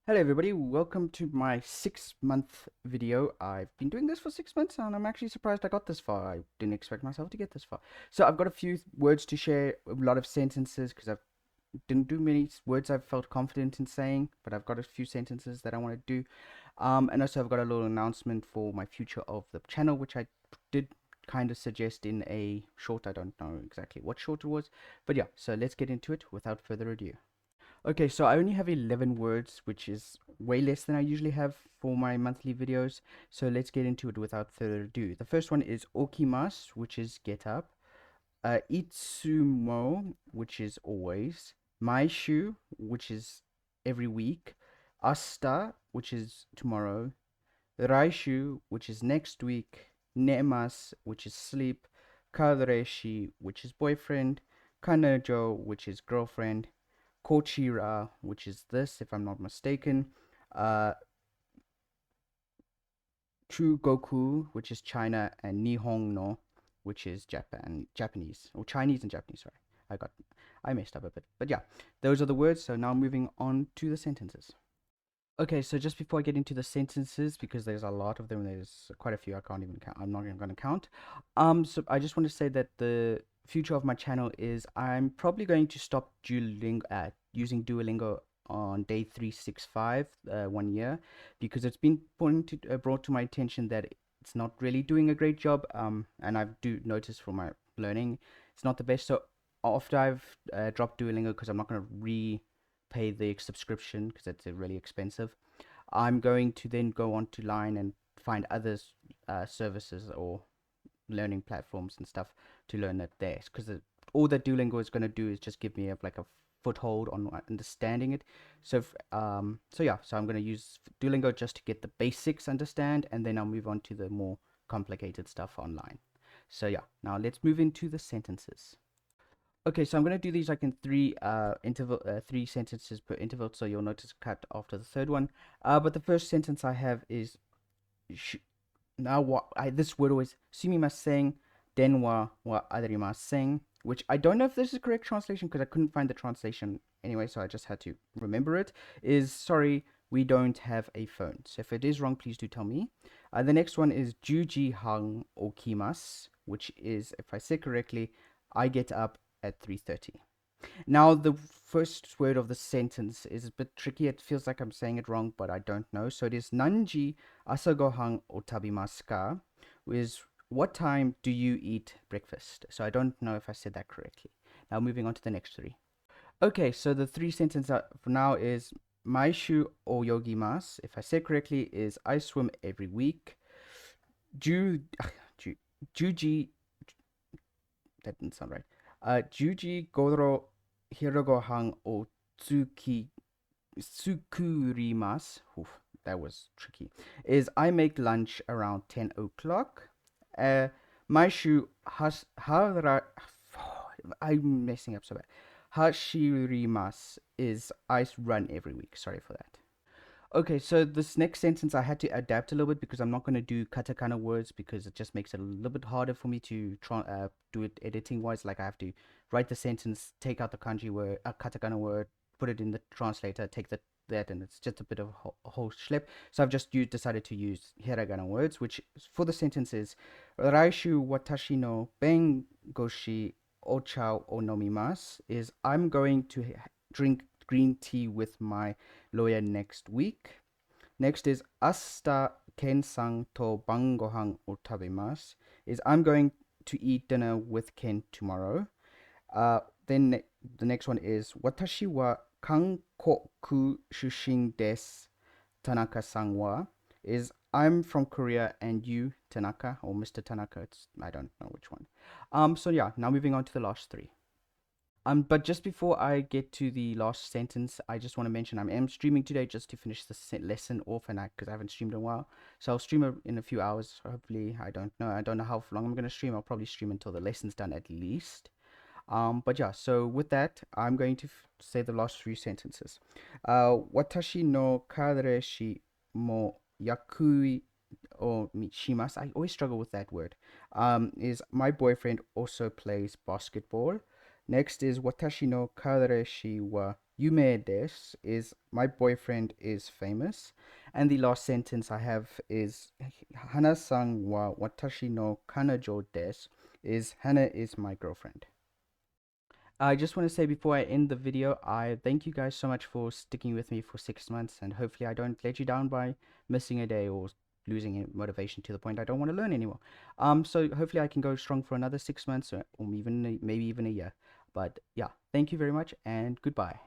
Hello everybody, welcome to my 6-month video. I've been doing this for 6 months and I'm actually surprised I got this far. I didn't expect myself to get this far. So I've got a few words to share, a lot of sentences because I didn't do many words I've felt confident in saying, but I've got a few sentences that I want to do. And also I've got a little announcement for my future of the channel, which I did kind of suggest in a short. I don't know exactly what short it was, but yeah, so let's get into it without further ado. Okay, so I only have 11 words, which is way less than I usually have for my monthly videos. So let's get into it without further ado. The first one is okimas, which is get up. Itsumo, which is always. Maishu, which is every week. Asta, which is tomorrow. Raishu, which is next week. Nemas, which is sleep. Kareshi, which is boyfriend. Kanojo, which is girlfriend. Kochira, which is this, if I'm not mistaken. Uh, Chugoku, which is China, and Nihon no, which is Japanese, or Chinese and Japanese. Sorry, I messed up a bit, but yeah, those are the words. So now moving on to the sentences. Okay, so just before I get into the sentences, because there's a lot of them, there's quite a few I can't even count. I'm not even going to count. So I just want to say that the future of my channel is I'm probably going to stop using Duolingo on day 365, 1 year, because it's been brought to my attention that it's not really doing a great job. And I've do notice from my learning, it's not the best. So after I've dropped Duolingo, because I'm not going to pay the subscription because it's really expensive. I'm going to then go on to Line and find other services or learning platforms and stuff to learn it there. Because all that Duolingo is going to do is just give me like a foothold on understanding it. So I'm going to use Duolingo just to get the basics understand, and then I'll move on to the more complicated stuff online. So yeah, now let's move into the sentences. Okay, so I'm gonna do these like in three sentences per interval. So you'll notice cut after the third one. But the first sentence I have is sh now what I this word always sumimasen denwa wa arimasen, which I don't know if this is correct translation because I couldn't find the translation anyway, so I just had to remember it. Is sorry, we don't have a phone. So if it is wrong, please do tell me. The next one is juji hang okimas, which is, if I say correctly, I get up at 3:30. Now, the first word of the sentence is a bit tricky. It feels like I'm saying it wrong, but I don't know. So it is Nanji asagohan otabimasu ka, is what time do you eat breakfast? So I don't know if I said that correctly. Now moving on to the next three. Okay, so the three sentences for now is Maishu oyogimasu. If I said correctly, is I swim every week. Ju, ju, juji, that didn't sound right. Juji goro hirogohan o tsuki tsukurimasu. Oof, that was tricky. Is I make lunch around 10 o'clock. Uh, Maishu I'm messing up so bad. Hashirimasu is I run every week. Sorry for that. Okay, so this next sentence I had to adapt a little bit because I'm not going to do katakana words because it just makes it a little bit harder for me to do it editing wise. Like I have to write the sentence, take out the kanji word, a katakana word, put it in the translator, take that, and it's just a bit of a whole schlep. So I've just decided to use hiragana words, which for the sentence is Raishu watashi no bengoshi ocha o nomimasu, is I'm going to drink green tea with my lawyer next week. Next is Asta Ken-san to bangohan o tabemasu, is I'm going to eat dinner with Ken tomorrow. Then the next one is Watashi wa Kankoku shushin desu, Tanaka-san wa, is I'm from Korea and you, Tanaka, or Mr. Tanaka. I don't know which one. So yeah, now moving on to the last three. But just before I get to the last sentence, I just want to mention I am streaming today just to finish the lesson off, and because I haven't streamed in a while, so I'll stream in a few hours. Hopefully, I don't know. I don't know how long I'm gonna stream. I'll probably stream until the lesson's done at least. But yeah. So with that, I'm going to say the last three sentences. Watashi no kareshi mo yakui or shimasu. I always struggle with that word. Is my boyfriend also plays basketball. Next is Watashi no kareshi wa yume desu is my boyfriend is famous. And the last sentence I have is Hana-san wa watashi no kanajo desu, is Hannah is my girlfriend. I just want to say before I end the video, I thank you guys so much for sticking with me for 6 months, and hopefully I don't let you down by missing a day or losing motivation to the point I don't want to learn anymore. So hopefully I can go strong for another 6 months, or even maybe even a year. But yeah, thank you very much and goodbye.